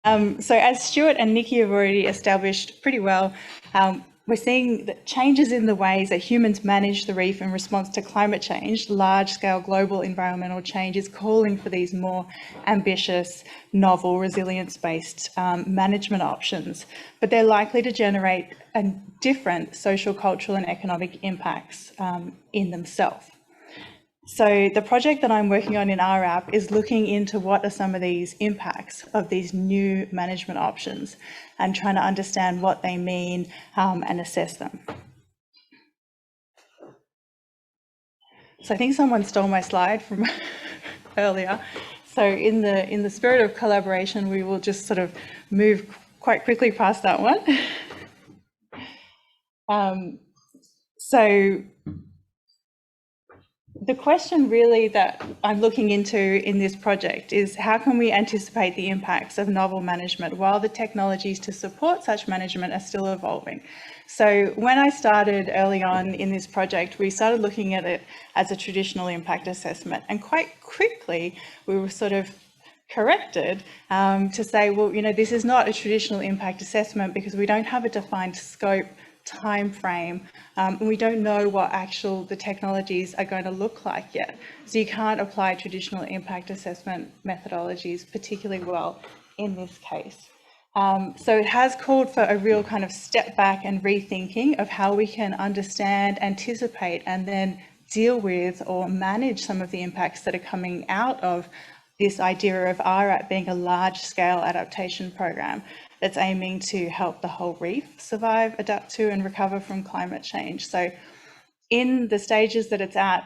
So as Stewart and Nikki have already established pretty well, we're seeing that changes in the ways that humans manage the reef in response to climate change. Large-scale global environmental change is calling for these more ambitious, novel, resilience-based management options, but they're likely to generate different social, cultural and economic impacts in themselves. So the project that I'm working on in RAP is looking into what are some of these impacts of these new management options and trying to understand what they mean and assess them. So I think someone stole my slide from earlier. So in the spirit of collaboration, we will just sort of move quite quickly past that one. So the question really that I'm looking into in this project is how can we anticipate the impacts of novel management while the technologies to support such management are still evolving? So when I started early on in this project, we started looking at it as a traditional impact assessment, and quite quickly we were sort of corrected to say, well, you know, this is not a traditional impact assessment because we don't have a defined scope, time frame, and we don't know what the technologies are going to look like yet. So you can't apply traditional impact assessment methodologies particularly well in this case. So it has called for a real kind of step back and rethinking of how we can understand, anticipate, and then deal with or manage some of the impacts that are coming out of this idea of RAP being a large-scale adaptation program that's aiming to help the whole reef survive, adapt to, and recover from climate change. So in the stages that it's at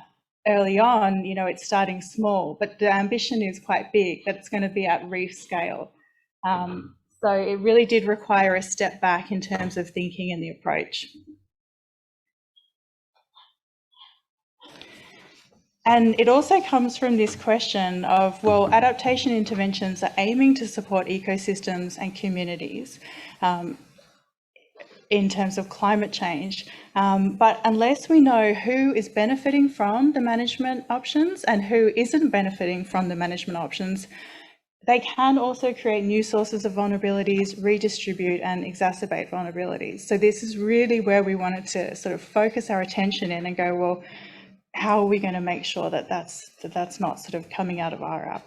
early on, you know, it's starting small, but the ambition is quite big, that it's going to be at reef scale. So it really did require a step back in terms of thinking and the approach. And it also comes from this question of, well, adaptation interventions are aiming to support ecosystems and communities in terms of climate change. But unless we know who is benefiting from the management options and who isn't benefiting from the management options, they can also create new sources of vulnerabilities, redistribute and exacerbate vulnerabilities. So this is really where we wanted to sort of focus our attention in and go, well, how are we going to make sure that that's not sort of coming out of RAP?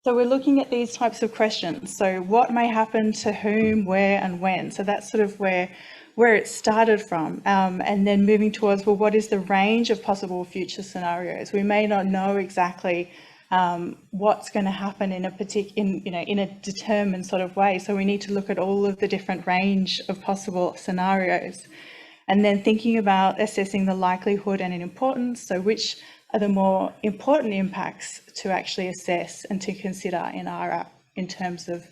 So we're looking at these types of questions. So what may happen to whom, where and when? So that's sort of where it started from. And then moving towards, well, what is the range of possible future scenarios? We may not know exactly what's going to happen in a determined sort of way. So we need to look at all of the different range of possible scenarios. And then thinking about assessing the likelihood and importance, so which are the more important impacts to actually assess and to consider in RAP in terms of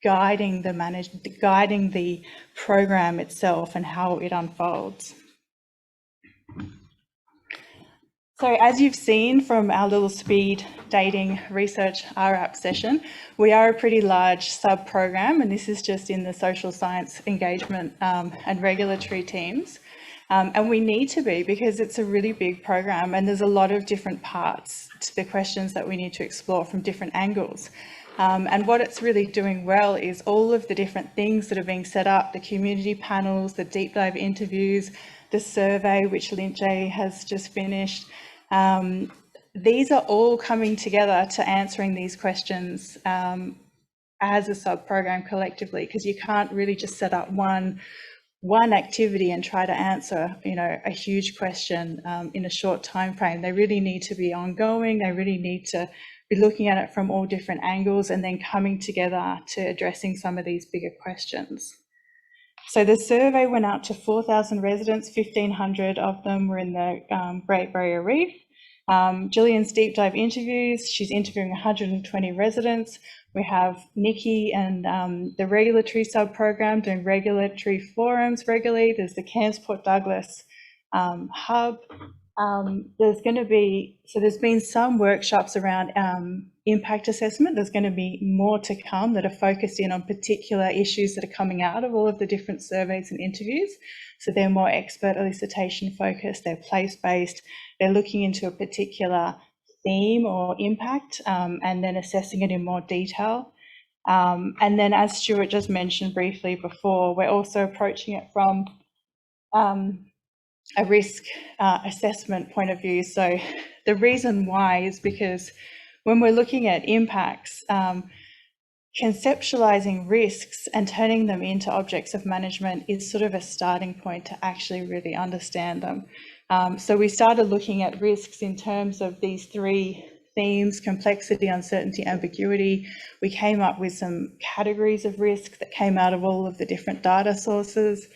guiding the program itself and how it unfolds. So as you've seen from our little speed dating research RAP session, we are a pretty large sub-program, and this is just in the social science engagement and regulatory teams. And we need to be, because it's a really big program and there's a lot of different parts to the questions that we need to explore from different angles. And what it's really doing well is all of the different things that are being set up, the community panels, the deep dive interviews, the survey, which Lindsay has just finished. These are all coming together to answering these questions as a sub-program collectively, because you can't really just set up one activity and try to answer, you know, a huge question in a short time frame. They really need to be ongoing. They really need to be looking at it from all different angles and then coming together to addressing some of these bigger questions. So the survey went out to 4,000 residents, 1,500 of them were in the Great Barrier Reef. Gillian's deep dive interviews, she's interviewing 120 residents. We have Nikki and the regulatory sub-program doing regulatory forums regularly. There's the Cairns Port Douglas hub. There's been some workshops around impact assessment. There's going to be more to come that are focused in on particular issues that are coming out of all of the different surveys and interviews. So they're more expert elicitation focused, they're place-based, they're looking into a particular theme or impact and then assessing it in more detail. And then, as Stewart just mentioned briefly before, we're also approaching it from a risk assessment point of view. So the reason why is because when we're looking at impacts, conceptualizing risks and turning them into objects of management is sort of a starting point to actually really understand them. So we started looking at risks in terms of these three themes: complexity, uncertainty, ambiguity. We came up with some categories of risk that came out of all of the different data sources.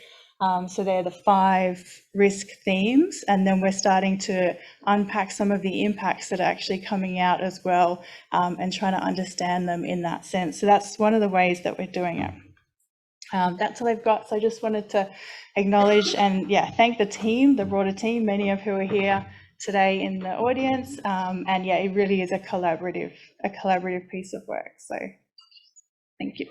So they're the 5 risk themes, and then we're starting to unpack some of the impacts that are actually coming out as well, and trying to understand them in that sense. So that's one of the ways that we're doing it. That's all I've got. So I just wanted to acknowledge and thank the team, the broader team, many of who are here today in the audience. And it really is a collaborative piece of work. So thank you.